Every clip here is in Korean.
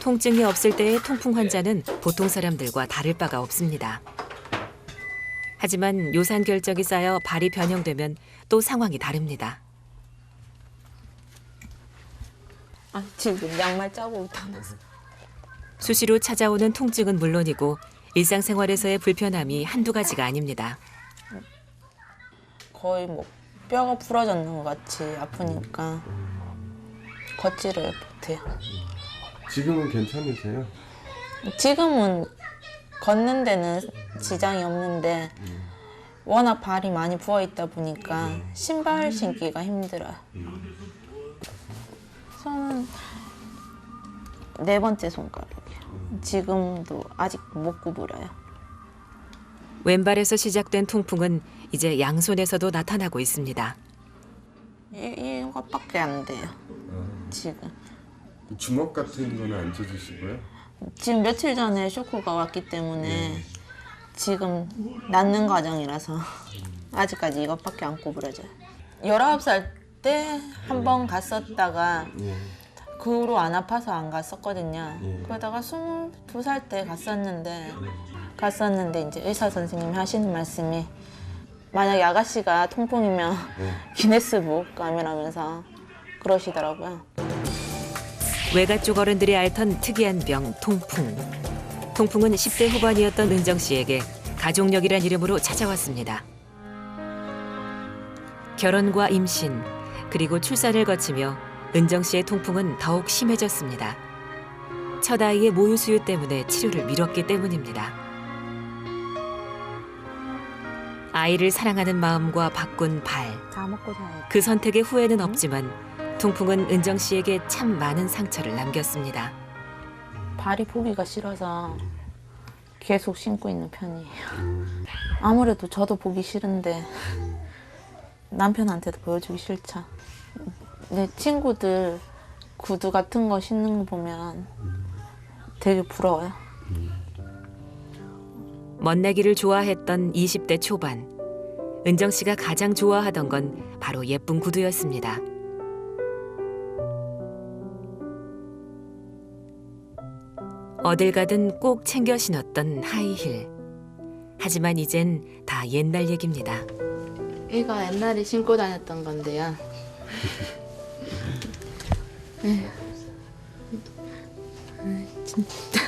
통증이 없을 때의 통풍 환자는 보통 사람들과 다를 바가 없습니다. 하지만 요산 결적이 쌓여 발이 변형되면 또 상황이 다릅니다. 아, 지금 양말 짜고 다녔어. 수시로 찾아오는 통증은 물론이고 일상생활에서의 불편함이 한두 가지가 아닙니다. 거의 뭐 뼈가 부러졌는 것 같이 아프니까 걷지를 못해요. 지금은 괜찮으세요? 지금은 걷는 데는 지장이 없는데 워낙 발이 많이 부어 있다 보니까 신발 신기가 힘들어요. 손은 4번째 손가락이에요. 지금도 아직 못 구부려요. 왼발에서 시작된 통풍은 이제 양손에서도 나타나고 있습니다. 이것밖에 안 돼요. 지금. 주먹 같은 거는 안 쳐주시고요? 지금 며칠 전에 쇼크가 왔기 때문에 지금 낫는 과정이라서 아직까지 이것밖에 안 구부러져요. 19살 때 한 번 갔었다가 그 후로 안 아파서 안 갔었거든요. 그러다가 22살 때 갔었는데 이제 의사 선생님이 하시는 말씀이 만약에 아가씨가 통풍이면 기네스북 가면하면서 그러시더라고요. 외가 쪽 어른들이 앓던 특이한 병 통풍. 통풍은 10대 후반이었던 은정 씨에게 가족력이란 이름으로 찾아왔습니다. 결혼과 임신 그리고 출산을 거치며 은정 씨의 통풍은 더욱 심해졌습니다. 첫 아이의 모유 수유 때문에 치료를 미뤘기 때문입니다. 아이를 사랑하는 마음과 바꾼 발. 다 먹고 자야지. 그 선택의 후회는 없지만 통풍은 은정 씨에게 참 많은 상처를 남겼습니다. 발이 보기가 싫어서 계속 신고 있는 편이에요. 아무래도 저도 보기 싫은데 남편한테도 보여주기 싫죠. 내 친구들 구두 같은 거 신는 거 보면 되게 부러워요. 멋내기를 좋아했던 20대 초반. 은정 씨가 가장 좋아하던 건 바로 예쁜 구두였습니다. 어딜 가든 꼭 챙겨 신었던 하이힐. 하지만 이젠 다 옛날 얘기입니다. 이거 옛날에 신고 다녔던 건데요. 진짜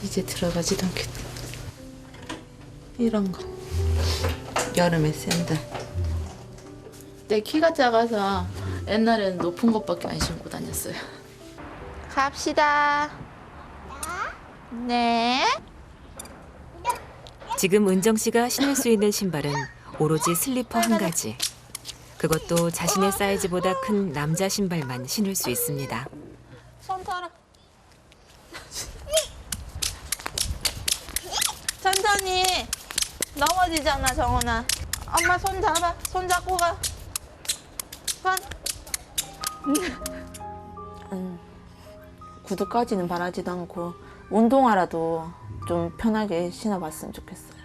이제 들어가지도 않겠다. 이런 거 여름에 샌들. 내 키가 작아서 옛날에는 높은 것밖에 안 신고 다녔어요. 갑시다. 네. 지금 은정 씨가 신을 수 있는 신발은 오로지 슬리퍼 한 가지. 그것도 자신의 사이즈보다 큰 남자 신발만 신을 수 있습니다. 손 털어. 천천히. 넘어지잖아, 정원아. 엄마 손 잡아. 손 잡고 가. 손. 구두까지는 바라지도 않고 운동화라도 좀 편하게 신어봤으면 좋겠어요.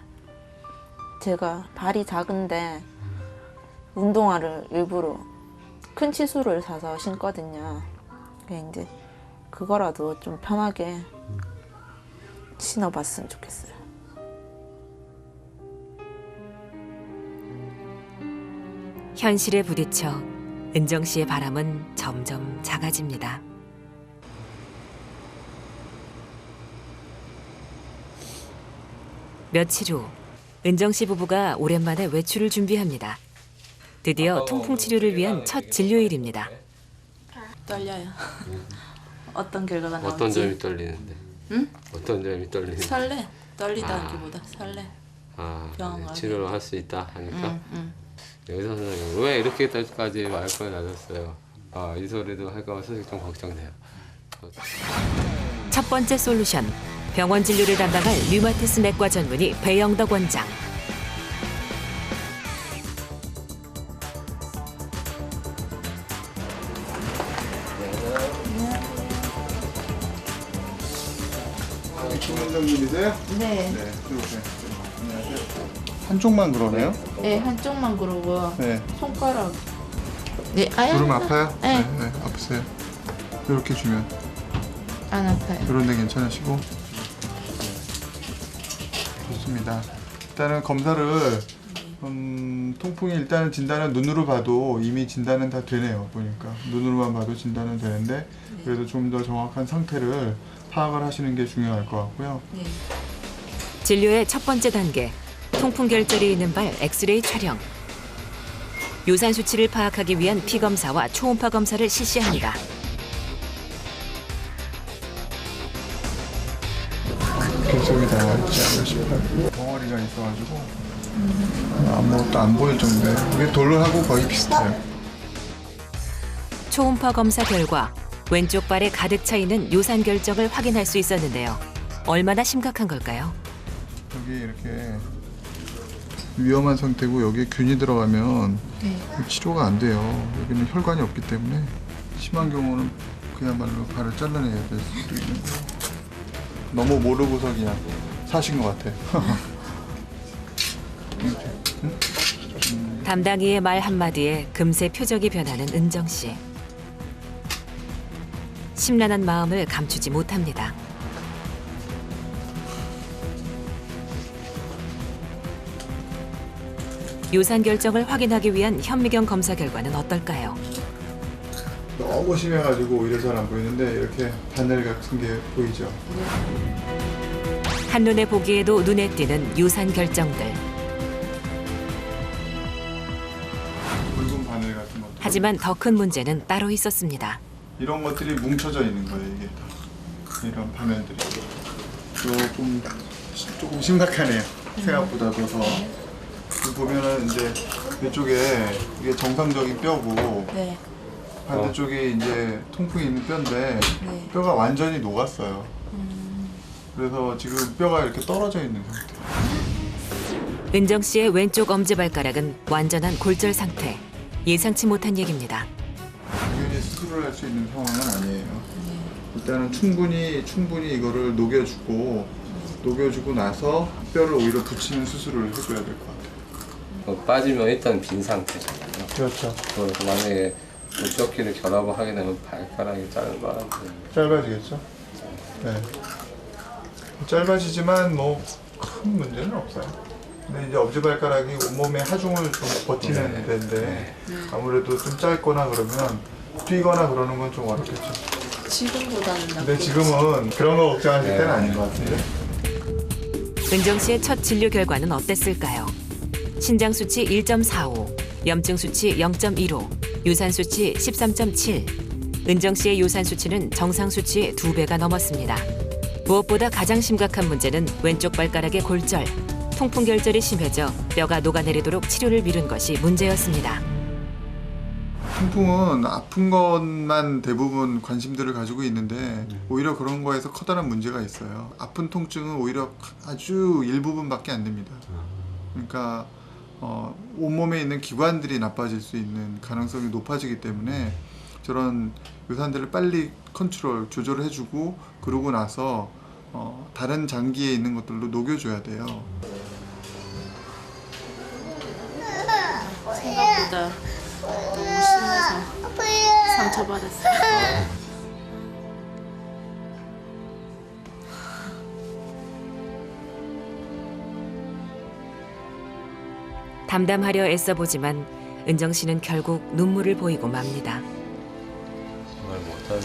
제가 발이 작은데 운동화를 일부러 큰 치수를 사서 신거든요. 이제 그거라도 좀 편하게 신어봤으면 좋겠어요. 현실에 부딪혀 은정 씨의 바람은 점점 작아집니다. 며칠 후 은정 씨 부부가 오랜만에 외출을 준비합니다. 드디어 통풍 치료를 위한 첫 진료일입니다. 떨려요. 어떤 결과가 나올지. 어떤 점이 떨리는데? 응? 어떤 점이 떨리는데? 설레. 떨리다기보다 설레. 아, 병원 치료를 할 수 있다 하니까 응. 의사 선생님 왜 이렇게까지 말걸 낮았어요? 아, 이 소리도 할까 봐 솔직히 좀 걱정돼요. 첫 번째 솔루션. 병원 진료를 담당할 류마티스 내과 전문의 배영덕 원장. 원장님이세요? 네. 네, 들어오세요. 안녕하세요. 한쪽만 그러네요? 네, 한쪽만 그러고 네. 손가락. 네, 아야. 무릎 아파요? 네. 네, 아프세요. 이렇게 주면. 안 아파요. 그런 데 괜찮으시고. 좋습니다. 일단은 검사를 통풍이 일단은 진단은 눈으로 봐도 이미 진단은 다 되네요. 보니까 눈으로만 봐도 진단은 되는데 그래도 좀 더 정확한 상태를 파악을 하시는 게 중요할 것 같고요. 진료의 첫 번째 단계, 통풍 결절이 있는 발 엑스레이 촬영. 유산 수치를 파악하기 위한 피 검사와 초음파 검사를 실시합니다. 결석이 나와 있지 않나 싶어요. 덩어리가 있어가지고 아무것도 안 보일 정도에 이게 돌하고 거의 비슷해요. 초음파 검사 결과 왼쪽 발에 가득 차 있는 요산 결정을 확인할 수 있었는데요. 얼마나 심각한 걸까요? 여기 이렇게 위험한 상태고 여기에 균이 들어가면 치료가 안 돼요. 여기는 혈관이 없기 때문에 심한 경우는 그야말로 발을 잘라내야 될 수도 있는 거예요. 너무 모르고서 그냥 사신 것 같아. 담당이의 말 한마디에 금세 표정이 변하는 은정 씨. 심란한 마음을 감추지 못합니다. 유산 결정을 확인하기 위한 현미경 검사 결과는 어떨까요? 너무 심해가지고 오히려 잘 안 보이는데 이렇게 바늘 같은 게 보이죠. 한눈에 보기에도 눈에 띄는 유산 결정들. 붉은 바늘 같은 것. 하지만 더 큰 문제는 따로 있었습니다. 이런 것들이 뭉쳐져 있는 거예요. 이게 다 이런 바늘들이 조금 심각하네요. 생각보다도 더. 보면은 이제 이쪽에 이게 정상적인 뼈고 네. 반대쪽이 이제 통풍이 있는 뼈인데 네. 뼈가 완전히 녹았어요. 그래서 지금 뼈가 이렇게 떨어져 있는 상태. 은정 씨의 왼쪽 엄지발가락은 완전한 골절 상태. 예상치 못한 얘기입니다. 당연히 수술을 할 수 있는 상황은 아니에요. 일단은 충분히 이거를 녹여주고 나서 뼈를 오히려 붙이는 수술을 해줘야 될 것 같아요. 빠지면 일단 빈 상태잖아요. 그렇죠. 그래서 만약에 뼈끼를 결합을 하게 되면 발가락이 짧아지겠죠? 네. 짧아지지만 뭐 큰 문제는 없어요. 근데 이제 엄지발가락이 온몸의 하중을 좀 버티는 데인데 아무래도 좀 짧거나 그러면 뛰거나 그러는 건 좀 어렵겠죠. 지금보다는 근데 지금은 그런 거 걱정하실 때는 아닌 것 같은데. 은정 씨의 첫 진료 결과는 어땠을까요? 신장 수치 1.45, 염증 수치 0.15, 유산 수치 13.7. 은정 씨의 유산 수치는 정상 수치의 2배가 넘었습니다. 무엇보다 가장 심각한 문제는 왼쪽 발가락의 골절. 통풍 결절이 심해져 뼈가 녹아내리도록 치료를 미룬 것이 문제였습니다. 통풍은 아픈 것만 대부분 관심들을 가지고 있는데 오히려 그런 거에서 커다란 문제가 있어요. 아픈 통증은 오히려 아주 일부분밖에 안 됩니다. 그러니까 온몸에 있는 기관들이 나빠질 수 있는 가능성이 높아지기 때문에 저런 유산들을 빨리 조절을 해주고 그러고 나서 다른 장기에 있는 것들로 녹여줘야 돼요. 생각보다 너무 심해서 상처받았어요. 담담하려 애써보지만 은정 씨는 결국 눈물을 보이고 맙니다. 정말 못한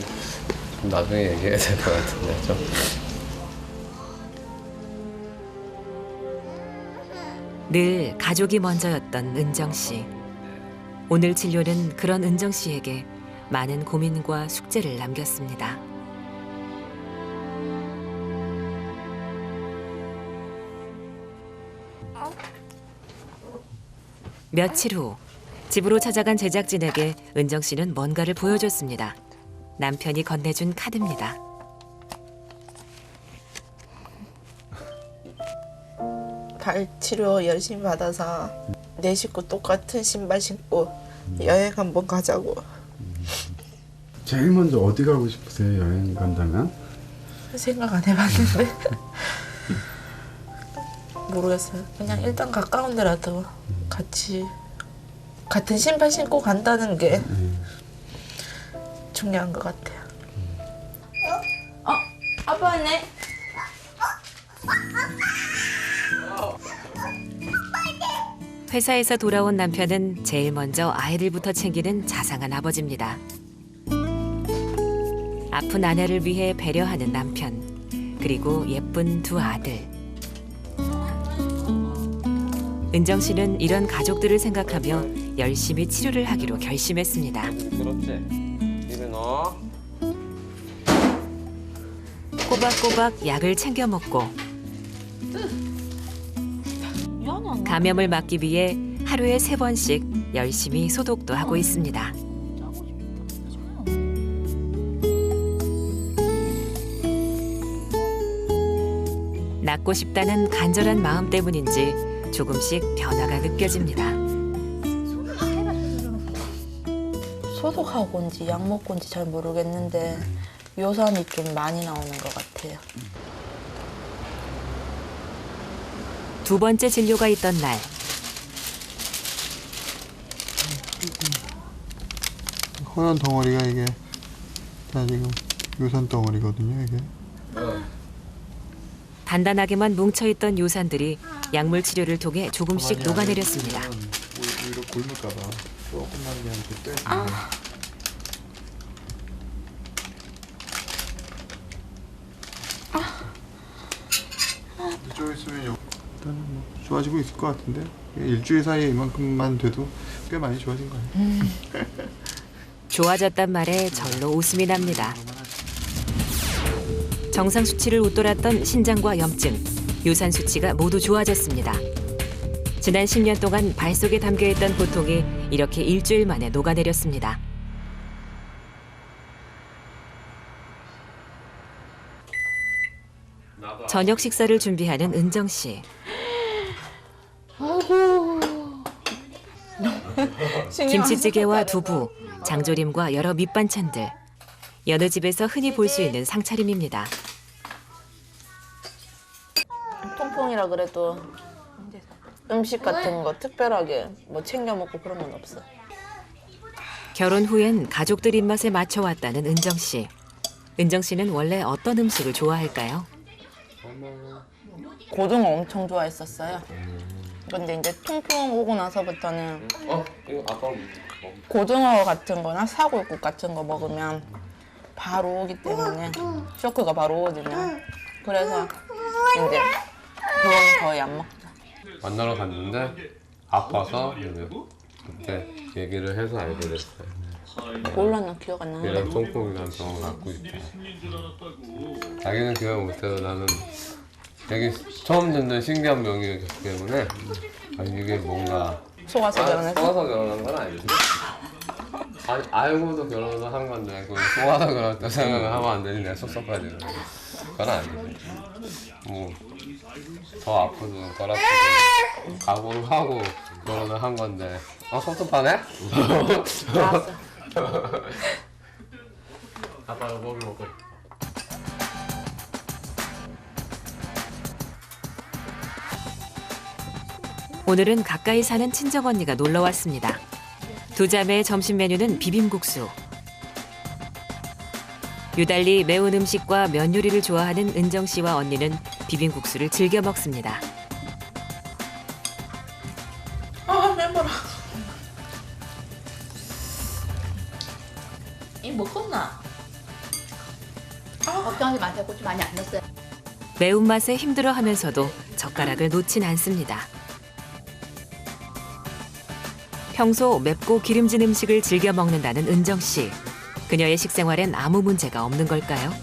좀 나중에 얘기해야 될 것 같은데 좀. 늘 가족이 먼저였던 은정 씨. 오늘 진료는 그런 은정 씨에게 많은 고민과 숙제를 남겼습니다. 며칠 후 집으로 찾아간 제작진에게 은정 씨는 뭔가를 보여줬습니다. 남편이 건네준 카드입니다. 발 치료 열심히 받아서 내 식구 똑같은 신발 신고 여행 한번 가자고. 제일 먼저 어디 가고 싶으세요? 여행 간다면? 생각 안 해봤는데 모르겠어요. 그냥 일단 가까운 데라도 같은 신발 신고 간다는 게 중요한 것 같아요. 아빠네. 회사에서 돌아온 남편은 제일 먼저 아이들부터 챙기는 자상한 아버지입니다. 아픈 아내를 위해 배려하는 남편, 그리고 예쁜 두 아들. 은정 씨는 이런 가족들을 생각하며 열심히 치료를 하기로 결심했습니다. 그렇지. 입에 넣어. 꼬박꼬박 약을 챙겨 먹고 감염을 막기 위해 하루에 3번씩 열심히 소독도 하고 있습니다. 낫고 싶다는 간절한 마음 때문인지 조금씩 변화가 느껴집니다. 소독하고 온지 약 먹고 온지 잘 모르겠는데 요산이 좀 많이 나오는 것 같아요. 2번째 진료가 있던 날 허연 덩어리가 이게 다 지금 유산 덩어리거든요, 이게. 단단하게만 뭉쳐있던 요산들이 약물 치료를 통해 조금씩 녹아내렸습니다. 오히려 굶을까봐 조금만 그냥 이렇게 떼주고. 좀 있으면 일단은 뭐 좋아지고 있을 것 같은데 일주일 사이에 이만큼만 돼도 꽤 많이 좋아진 거예요. 좋아졌단 말에 절로 웃음이 납니다. 정상 수치를 웃돌았던 신장과 염증, 요산 수치가 모두 좋아졌습니다. 지난 10년 동안 발 속에 담겨있던 고통이 이렇게 일주일 만에 녹아내렸습니다. 저녁 식사를 준비하는 은정 씨. 김치찌개와 두부, 장조림과 여러 밑반찬들. 여느 집에서 흔히 볼 수 있는 상차림입니다. 통풍이라 그래도 음식 같은 거 특별하게 뭐 챙겨 먹고 그런 건 없어. 결혼 후엔 가족들 입맛에 맞춰왔다는 은정 씨. 은정 씨는 원래 어떤 음식을 좋아할까요? 고등어 엄청 좋아했었어요. 근데 이제 통풍 오고 나서부터는 이거 아빠 고등어 같은 거나 사골국 같은 거 먹으면 바로 오기 때문에 쇼크가 바로 오거든요. 그래서 이제 그건 거의 안 먹죠. 만나러 갔는데 아파서 이제 그때 얘기를 해서 알게 됐어요. 몰랐나 기억 안 나는데. 얘랑 통풍이란 병을 앓고 있다. 자기는 기억 못해도 나는 되게 처음 듣는 신기한 병이기 때문에 이게 뭔가 속아서 결혼했어? 속아서 결혼한 건 아니지. 아니, 알고도 결혼을 한 건데 그걸 속아서 결혼했다 생각을 하면 안 되니 내가 섭섭하지. 그건 아니지. 뭐 더 아프고 덜 아프고 각오를 하고 결혼을 한 건데 섭섭하네? 알았어. 아빠가 고기 먹고 오늘은 가까이 사는 친정언니가 놀러 왔습니다. 두 자매의 점심 메뉴는 비빔국수. 유달리 매운 음식과 면 요리를 좋아하는 은정 씨와 언니는 비빔국수를 즐겨 먹습니다. 아 배불러. 이 먹었나? 걱정하지 마세요. 고추 많이 안 넣었어요. 매운맛에 힘들어하면서도 젓가락을 놓진 않습니다. 평소 맵고 기름진 음식을 즐겨 먹는다는 은정 씨. 그녀의 식생활엔 아무 문제가 없는 걸까요?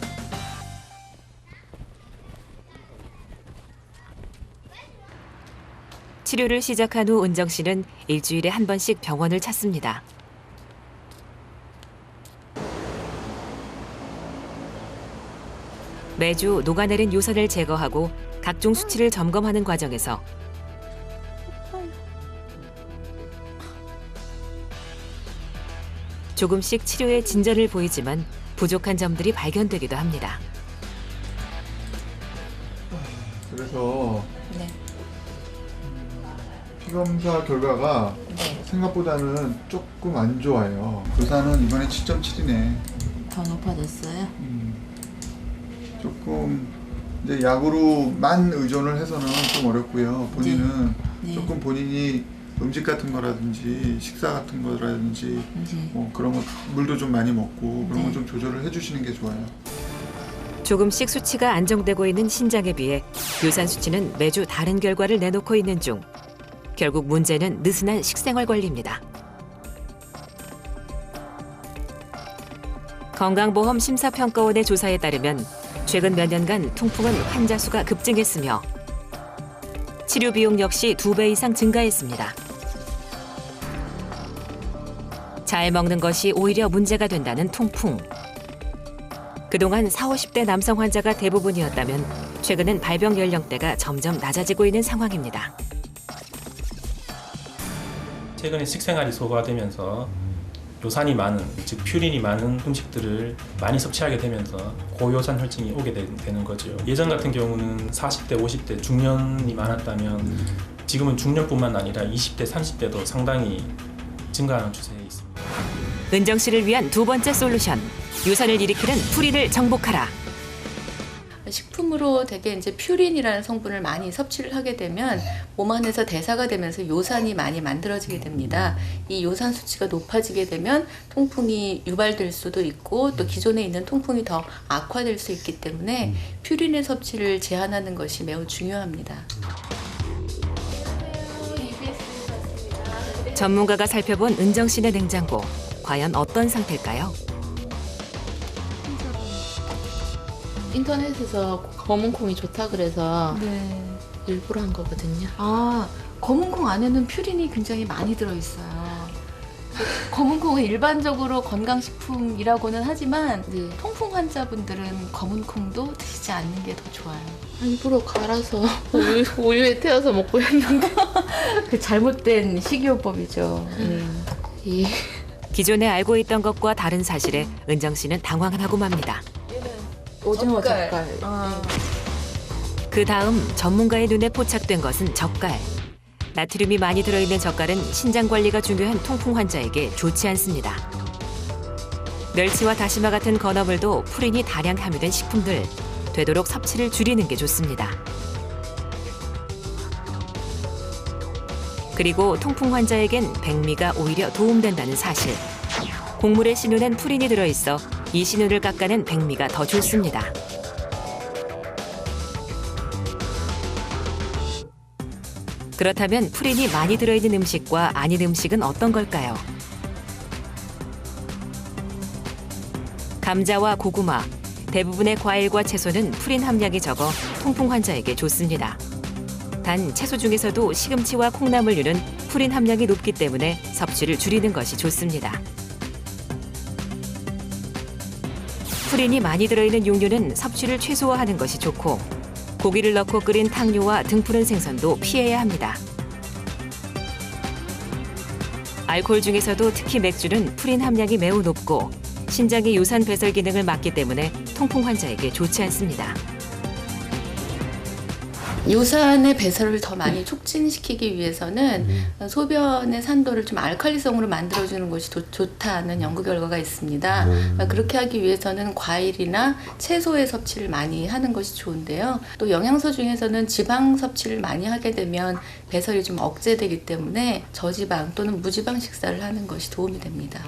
치료를 시작한 후 은정 씨는 일주일에 한 번씩 병원을 찾습니다. 매주 녹아내린 요산을 제거하고 각종 수치를 점검하는 과정에서 조금씩 치료에 진전을 보이지만 부족한 점들이 발견되기도 합니다. 그래서 네. 피검사 결과가 생각보다는 조금 안 좋아요. 부산은 이번에 7.7이네. 더 높아졌어요? 조금 이제 약으로만 의존을 해서는 좀 어렵고요. 본인은 네. 조금 본인이 음식 같은 거라든지 식사 같은 거라든지 뭐 그런 거 물도 좀 많이 먹고 그런 거 좀 조절을 해주시는 게 좋아요. 조금씩 수치가 안정되고 있는 신장에 비해 유산 수치는 매주 다른 결과를 내놓고 있는 중 결국 문제는 느슨한 식생활 관리입니다. 건강보험 심사평가원의 조사에 따르면 최근 몇 년간 통풍은 환자 수가 급증했으며 치료 비용 역시 2배 이상 증가했습니다. 잘 먹는 것이 오히려 문제가 된다는 통풍. 그동안 40, 50대 남성 환자가 대부분이었다면 최근엔 발병 연령대가 점점 낮아지고 있는 상황입니다. 최근에 식생활이 소거되면서 요산이 많은, 즉 퓨린이 많은 음식들을 많이 섭취하게 되면서 고요산 혈증이 오게 되는 거죠. 예전 같은 경우는 40대, 50대 중년이 많았다면 지금은 중년뿐만 아니라 20대, 30대도 상당히 증가하는 추세에 있습니다. 은정 씨를 위한 두 번째 솔루션. 유산을 일으키는 푸린을 정복하라. 식품으로 되게 이제 퓨린이라는 성분을 많이 섭취를 하게 되면 몸 안에서 대사가 되면서 요산이 많이 만들어지게 됩니다. 이 요산 수치가 높아지게 되면 통풍이 유발될 수도 있고 또 기존에 있는 통풍이 더 악화될 수 있기 때문에 퓨린의 섭취를 제한하는 것이 매우 중요합니다. 전문가가 살펴본 은정 씨의 냉장고. 과연 어떤 상태일까요? 인터넷에서 검은 콩이 좋다 그래서 일부러 한 거거든요. 아, 검은 콩 안에는 퓨린이 굉장히 많이 들어있어요. 검은 콩은 일반적으로 건강식품이라고는 하지만 통풍 환자분들은 검은 콩도 드시지 않는 게 더 좋아요. 일부러 갈아서 우유에 태워서 먹고 했는데 그 잘못된 식이요법이죠. 기존에 알고 있던 것과 다른 사실에 은정 씨는 당황하고 맙니다. 오징어 젓갈. 그 다음 전문가의 눈에 포착된 것은 젓갈. 나트륨이 많이 들어있는 젓갈은 신장 관리가 중요한 통풍 환자에게 좋지 않습니다. 멸치와 다시마 같은 건어물도 푸린이 다량 함유된 식품들. 되도록 섭취를 줄이는 게 좋습니다. 그리고 통풍 환자에겐 백미가 오히려 도움된다는 사실. 곡물에 신유는 푸린이 들어있어 이 신유를 깎아낸 백미가 더 좋습니다. 그렇다면 푸린이 많이 들어있는 음식과 아닌 음식은 어떤 걸까요? 감자와 고구마, 대부분의 과일과 채소는 푸린 함량이 적어 통풍 환자에게 좋습니다. 단 채소 중에서도 시금치와 콩나물류는 푸린 함량이 높기 때문에 섭취를 줄이는 것이 좋습니다. 푸린이 많이 들어있는 육류는 섭취를 최소화하는 것이 좋고 고기를 넣고 끓인 탕류와 등푸른 생선도 피해야 합니다. 알코올 중에서도 특히 맥주는 푸린 함량이 매우 높고 신장의 요산 배설 기능을 막기 때문에 통풍 환자에게 좋지 않습니다. 요산의 배설을 더 많이 촉진시키기 위해서는 소변의 산도를 좀 알칼리성으로 만들어주는 것이 좋다는 연구 결과가 있습니다. 그렇게 하기 위해서는 과일이나 채소의 섭취를 많이 하는 것이 좋은데요. 또 영양소 중에서는 지방 섭취를 많이 하게 되면 배설이 좀 억제되기 때문에 저지방 또는 무지방 식사를 하는 것이 도움이 됩니다.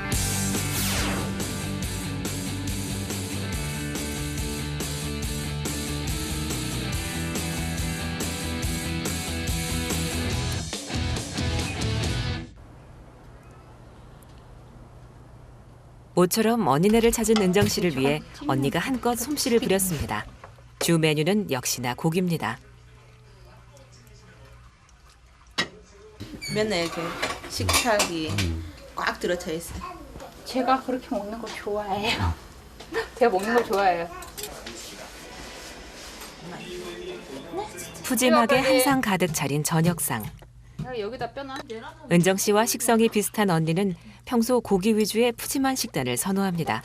모처럼 언니네를 찾은 은정 씨를 위해 언니가 한껏 솜씨를 부렸습니다. 주 메뉴는 역시나 고기입니다. 맨날 이렇게 식탁이 꽉 들어차 있어요. 제가 그렇게 먹는 거 좋아해요. 제가 먹는 거 좋아해요. 푸짐하게 한 상 가득 차린 저녁상. 여기다 빼놔. 은정 씨와 식성이 비슷한 언니는 평소 고기 위주의 푸짐한 식단을 선호합니다.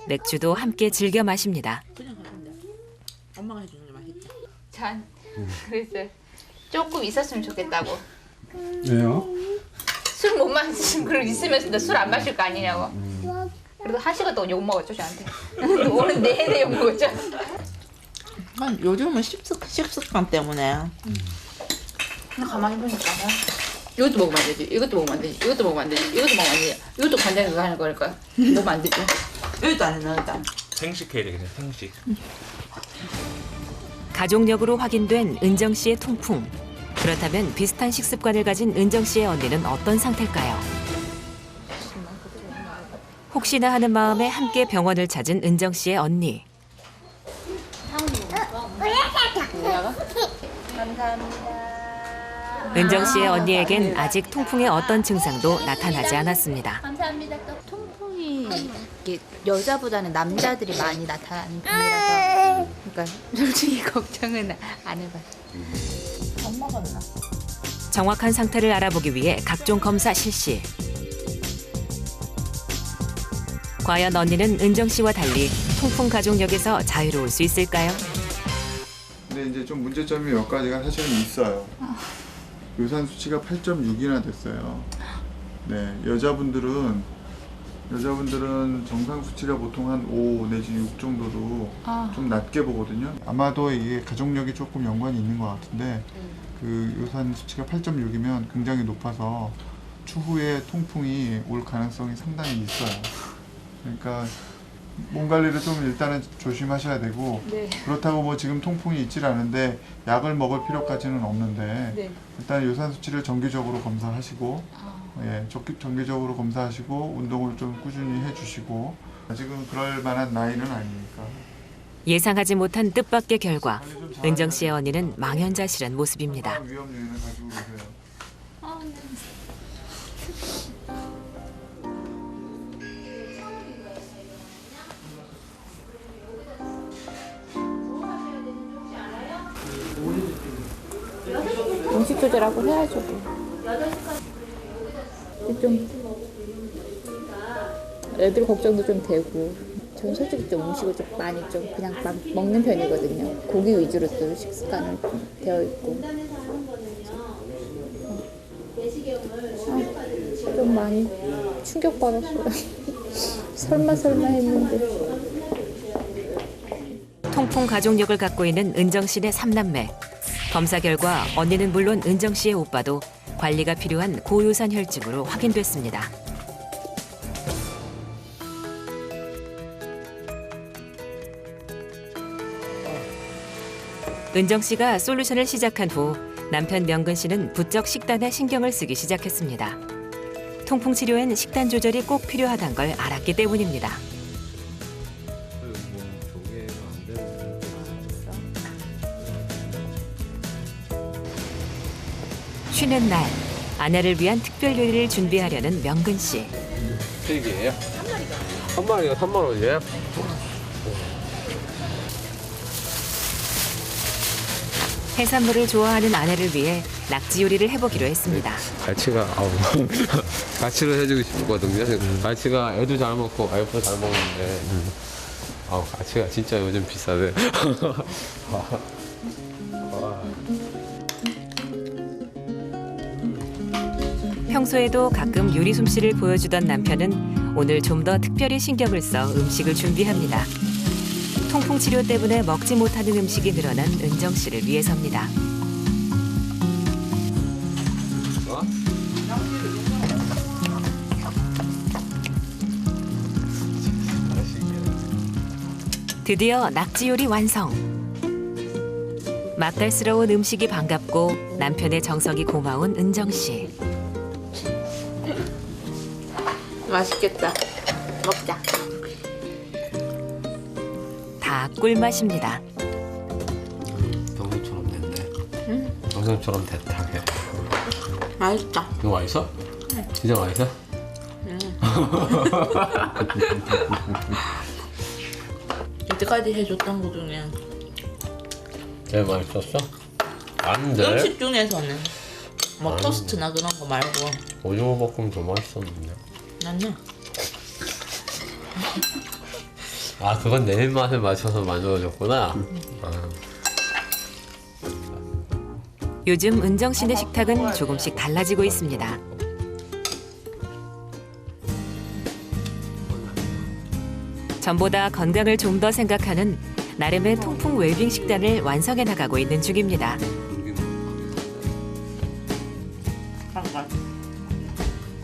맥주도 함께 즐겨 마십니다. 엄마가 해주는 게 맛있지. 전 그랬어요. 조금 있었으면 좋겠다고. 왜요? 술 못 마시면 그걸 있으면서 술 안 마실 거 아니냐고. 그래도 한 시간 동안 욕 먹었죠 저한테. 오늘 내내 욕 먹었죠. 요즘은 식습관 때문에. 그냥 가만히 보니까 이것도 먹으면 안 되지, 이것도 먹으면 안 되지, 이것도 먹으면 안 되지, 이것도 먹으면 안 되지, 이것도 간장에서 하는 거니까 먹으면 안 되지. 여기도 안 해, 여기도. 생식해야 되겠네. 생식. 가족력으로 확인된 은정 씨의 통풍. 그렇다면 비슷한 식습관을 가진 은정 씨의 언니는 어떤 상태일까요? 혹시나 하는 마음에 함께 병원을 찾은 은정 씨의 언니. 은정 씨의 언니에겐 아직 통풍의 어떤 증상도 나타나지 않았습니다. 감사합니다. 통풍이 이게 여자보다는 남자들이 많이 나타나는 병이라서 그러니까 솔직히 걱정은 안 해봤어요. 안 먹었나? 정확한 상태를 알아보기 위해 각종 검사 실시. 과연 언니는 은정 씨와 달리 통풍 가족력에서 자유로울 수 있을까요? 근데 이제 좀 문제점이 몇 가지가 사실은 있어요. 요산 수치가 8.6이나 됐어요. 네, 여자분들은 정상 수치가 보통 한 5 내지 6 정도로 좀 낮게 보거든요. 아마도 이게 가족력이 조금 연관이 있는 것 같은데 그 요산 수치가 8.6이면 굉장히 높아서 추후에 통풍이 올 가능성이 상당히 있어요. 그러니까 몸 관리를 좀 일단은 조심하셔야 되고 그렇다고 뭐 지금 통풍이 있질 않은데 약을 먹을 필요까지는 없는데 일단 요산 수치를 정기적으로 검사하시고 정기적으로 검사하시고 운동을 좀 꾸준히 해주시고 아직은 그럴 만한 나이는 아니니까. 예상하지 못한 뜻밖의 결과. 은정 씨의 언니는 망연자실한 모습입니다. 위험 요인을 가지고 계세요. 음식 조절하고 해야죠. 좀 애들 걱정도 좀 되고 저는 솔직히 좀 음식을 좀 많이 좀 그냥 막 먹는 편이거든요. 고기 위주로 또 식습관을 되어 있고 좀 많이 충격받았어요. 설마 했는데. 통풍 가족력을 갖고 있는 은정 씨의 3남매. 검사 결과 언니는 물론 은정 씨의 오빠도 관리가 필요한 고요산 혈증으로 확인됐습니다. 은정 씨가 솔루션을 시작한 후 남편 명근 씨는 부쩍 식단에 신경을 쓰기 시작했습니다. 통풍 치료엔 식단 조절이 꼭 필요하다는 걸 알았기 때문입니다. 쉬는 날 아내를 위한 특별 요리를 준비하려는 명근 씨. 스테이크예요? 한 마리가 3만 원이에요? 해산물을 좋아하는 아내를 위해 낙지 요리를 해보기로 했습니다. 갈치가 갈치를 해주고 싶거든요. 갈치가 애도 잘 먹고 와이프도 잘 먹는데 갈치가 진짜 요즘 비싸대. 평소에도 가끔 요리 솜씨를 보여주던 남편은 오늘 좀 더 특별히 신경을 써 음식을 준비합니다. 통풍 치료 때문에 먹지 못하는 음식이 늘어난 은정 씨를 위해서입니다. 드디어 낙지 요리 완성. 맛깔스러운 음식이 반갑고 남편의 정성이 고마운 은정 씨. 맛있겠다. 먹자. 다 꿀맛입니다. 영상처럼 됐네. 영상처럼 됐다. 맛있다. 이거 맛있어? 진짜 맛있어? 이때까지 해줬던 거 중에 제일 맛있었어? 안 돼. 음식 중에서는 뭐 안 토스트나 그런 거 말고 오징어 볶음 더 맛있었는데. 나는 그건 내 입맛에 맞춰서 만들어줬구나. 요즘 은정 씨네 식탁은 조금씩 달라지고 있습니다. 전보다 건강을 좀 더 생각하는 나름의 통풍 웰빙 식단을 완성해 나가고 있는 중입니다. 잠깐.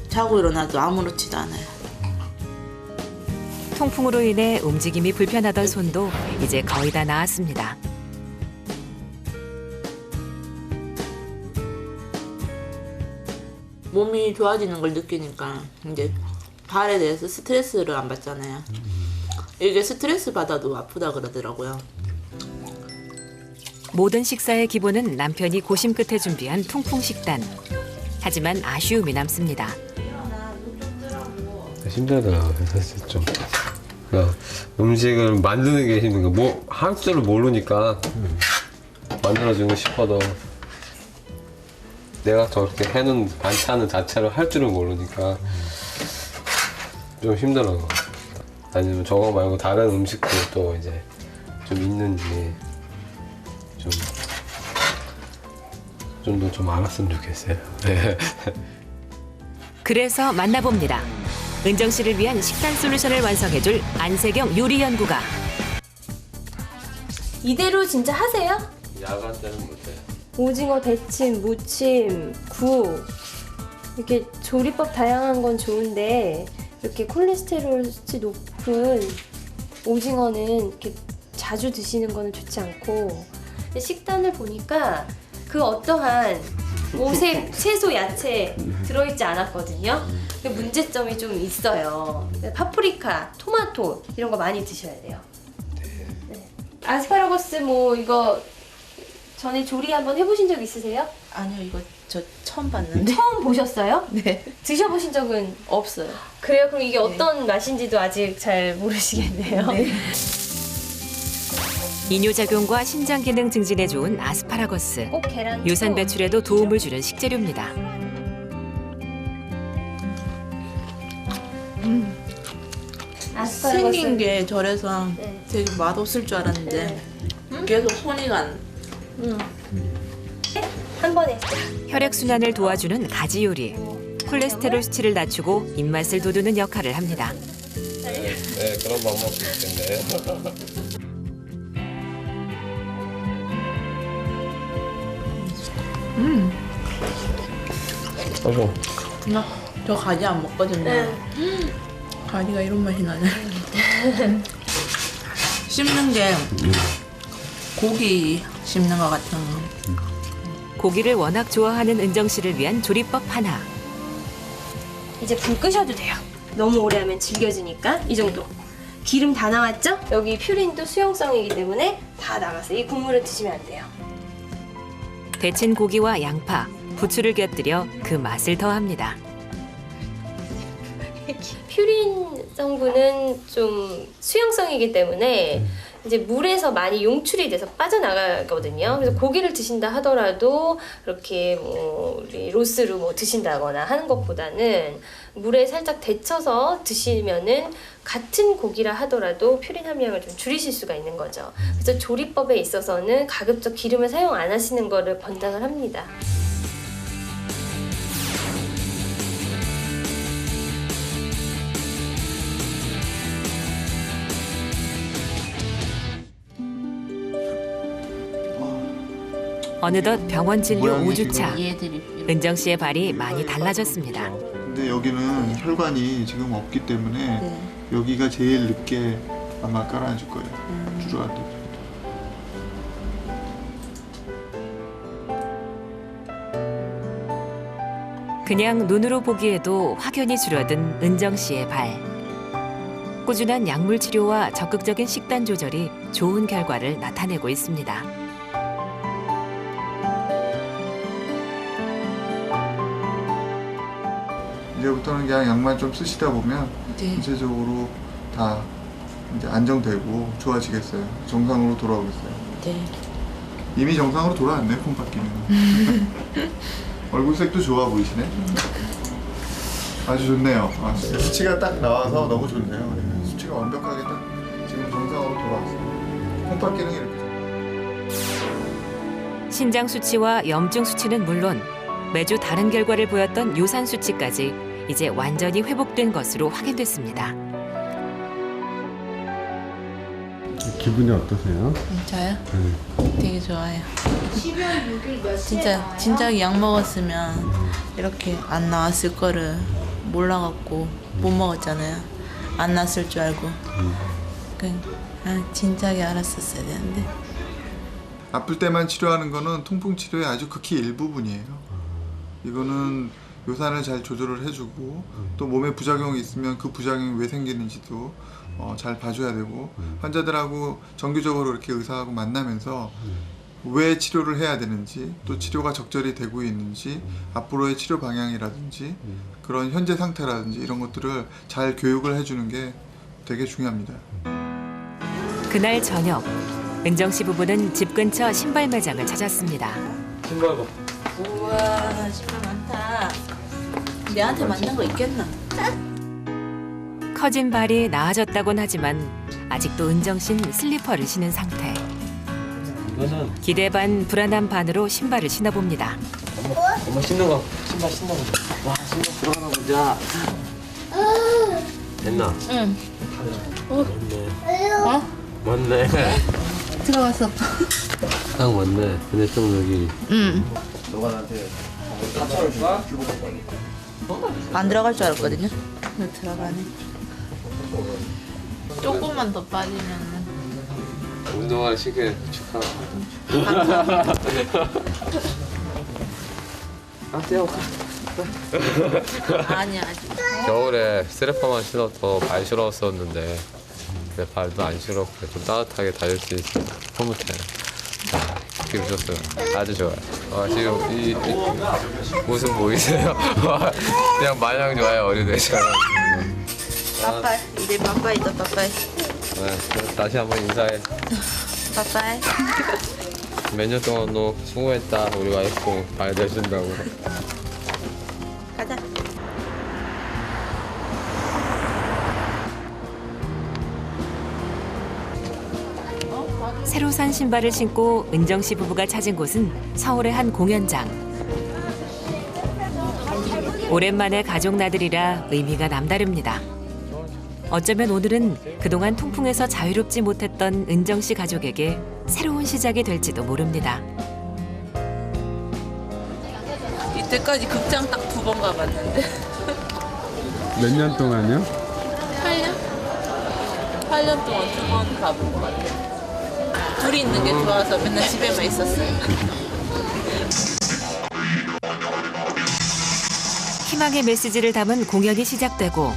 자고 일어나도 아무렇지도 않아요. 통풍으로 인해 움직임이 불편하던 손도 이제 거의 다 나았습니다. 몸이 좋아지는 걸 느끼니까 이제 발에 대해서 스트레스를 안 받잖아요. 이게 스트레스 받아도 아프다 그러더라고요. 모든 식사의 기본은 남편이 고심 끝에 준비한 통풍 식단. 하지만 아쉬움이 남습니다. 힘들더라고요, 사실 좀. 그러니까 음식을 만드는 게 힘든 거. 뭐 할 줄을 모르니까 만들어주고 싶어도 내가 저렇게 해놓은 반찬 자체를 할 줄을 모르니까 좀 힘들어요. 아니면 저거 말고 다른 음식도 또 이제 좀 있는지 좀 더 좀 알았으면 좋겠어요. 그래서 만나봅니다. 은정 씨를 위한 식단 솔루션을 완성해줄 안세경 요리연구가. 이대로 진짜 하세요? 야간 때는 못해요. 오징어 데침, 무침, 구 이렇게 조리법 다양한 건 좋은데 이렇게 콜레스테롤 수치 높은 오징어는 이렇게 자주 드시는 거는 좋지 않고 식단을 보니까 그 어떠한 오색 채소 야채 들어있지 않았거든요. 문제점이 좀 있어요. 파프리카, 토마토 이런 거 많이 드셔야 돼요. 네. 아스파라거스 뭐 이거 전에 조리 한번 해보신 적 있으세요? 아니요, 이거 저 처음 봤는데. 처음 보셨어요? 네. 드셔보신 적은? 없어요. 그래요? 그럼 이게 어떤 맛인지도 아직 잘 모르시겠네요. 네. 이뇨작용과 신장 기능 증진에 좋은 아스파라거스. 꼭 계란. 유산 배출에도 도움을 주는 식재료입니다. 아스파라거스. 생긴 게 저래서 네. 되게 맛없을 줄 알았는데 계속 손이 간. 한 번에. 혈액순환을 도와주는 가지 요리. 콜레스테롤 수치를 낮추고 입맛을 돋우는 역할을 합니다. 네, 그런 방법도 있겠네. 저 가지 안 먹거든요. 가지가 이런 맛이 나네. 씹는 게 고기 씹는 것 같은. 고기를 워낙 좋아하는 은정 씨를 위한 조리법 하나. 이제 불 끄셔도 돼요. 너무 오래 하면 질겨지니까 이 정도. 기름 다 나왔죠? 여기 퓨린도 수용성이기 때문에 다 나갔어요. 이 국물을 드시면 안 돼요. 데친 고기와 양파, 부추를 곁들여 그 맛을 더합니다. 퓨린 성분은 좀 수용성이기 때문에 이제 물에서 많이 용출이 돼서 빠져나가거든요. 그래서 고기를 드신다 하더라도 이렇게 뭐 우리 로스로 뭐 드신다거나 하는 것보다는 물에 살짝 데쳐서 드시면은 같은 고기라 하더라도 퓨린 함량을 좀 줄이실 수가 있는 거죠. 그래서 조리법에 있어서는 가급적 기름을 사용 안 하시는 거를 권장을 합니다. 어느덧 병원 진료 모양이 5주차. 얘들이 은정 씨의 발이 많이 달라졌습니다. 근데 여기는 혈관이 지금 없기 때문에 네. 여기가 제일 늦게 아마 깔아줄 거예요. 주로한테. 그냥 눈으로 보기에도 확연히 줄어든 은정 씨의 발. 꾸준한 약물 치료와 적극적인 식단 조절이 좋은 결과를 나타내고 있습니다. 이제부터는 그냥 약만 좀 쓰시다 보면 네. 전체적으로 다 이제 안정되고 좋아지겠어요. 정상으로 돌아오겠어요. 네. 이미 정상으로 돌아왔네, 콩팥기는. 얼굴색도 좋아 보이시네. 아주 좋네요. 아, 수치가 딱 나와서 너무 좋네요. 네, 수치가 완벽하게 딱 지금 정상으로 돌아왔어요. 콩팥기는 이렇게. 신장 수치와 염증 수치는 물론 매주 다른 결과를 보였던 요산 수치까지 이제 완전히 회복된 것으로 확인됐습니다. 기분이 어떠세요? 저요? 네. 되게 좋아요. 진짜 약 먹었으면 이렇게 안 나왔을 거를 몰라갖고 못 먹었잖아요. 안 났을 줄 알고. 진작에 알았었어야 되는데. 아플 때만 치료하는 거는 통풍 치료의 아주 극히 일부분이에요. 이거는 요산을 잘 조절을 해주고 또 몸에 부작용이 있으면 그 부작용이 왜 생기는지도 잘 봐줘야 되고 환자들하고 정기적으로 이렇게 의사하고 만나면서 왜 치료를 해야 되는지 또 치료가 적절히 되고 있는지 앞으로의 치료 방향이라든지 그런 현재 상태라든지 이런 것들을 잘 교육을 해주는 게 되게 중요합니다. 그날 저녁 은정 씨 부부는 집 근처 신발 매장을 찾았습니다. 신발 봐. 우와, 신발 많다. 내한테 맞는 거 있겠나? 커진 발이 나아졌다곤 하지만 아직도 은정 씨는 슬리퍼를 신은 상태. 이거는 기대 반 불안한 반으로 신발을 신어봅니다. 엄마 신는 거. 신발 신는 거. 와, 신발 들어가나 보자. 됐나? 응. 맞네. 맞네. 들어갔어. 딱 맞네. 근데 좀 여기. 응. 안 들어갈 줄 알았거든요. 근데 들어가네. 조금만 더 빠지면은. 운동화를 신게 축하. 아니야, 아직. 겨울에 슬리퍼만 신어도 발 시려웠었는데 내 발도 안 시렵고 좀 따뜻하게 다닐 수 있어서 흐뭇해. 기분 좋어요. 아주 좋아요. 지금 이 모습 보이세요? 그냥 마냥 좋아요. 어린애처럼. 빠빠이. 이제 빠빠이다, 빠빠이. 네, 다시 한번 인사해. 빠빠이. 몇 년 동안 너 수고했다. 우리 와이프 발 대준다고. 가자. 새로 산 신발을 신고 은정 씨 부부가 찾은 곳은 서울의 한 공연장. 오랜만에 가족 나들이라 의미가 남다릅니다. 어쩌면 오늘은 그동안 통풍에서 자유롭지 못했던 은정 씨 가족에게 새로운 시작이 될지도 모릅니다. 이때까지 극장 딱 2번 가봤는데. 몇 년 동안요? 8년? 8년 동안 2번 가본 것 같아요. 둘이 있는 게 좋아서 맨날 집에만 있었어요. 희망의 메시지를 담은 공연이 시작되고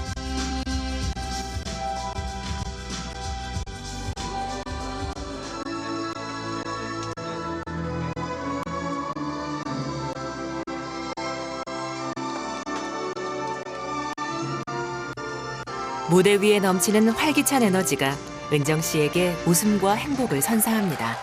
무대 위에 넘치는 활기찬 에너지가 은정 씨에게 웃음과 행복을 선사합니다.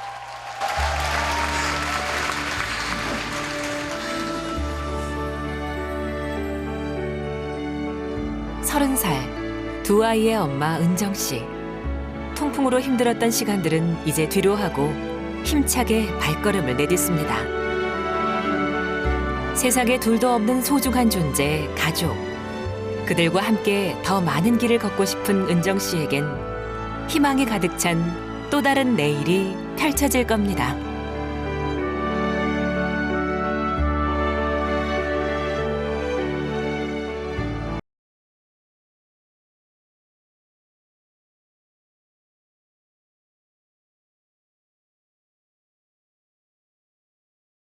30살, 2 아이의 엄마 은정 씨. 통풍으로 힘들었던 시간들은 이제 뒤로 하고 힘차게 발걸음을 내딛습니다. 세상에 둘도 없는 소중한 존재, 가족. 그들과 함께 더 많은 길을 걷고 싶은 은정 씨에겐 희망이 가득 찬 또 다른 내일이 펼쳐질 겁니다.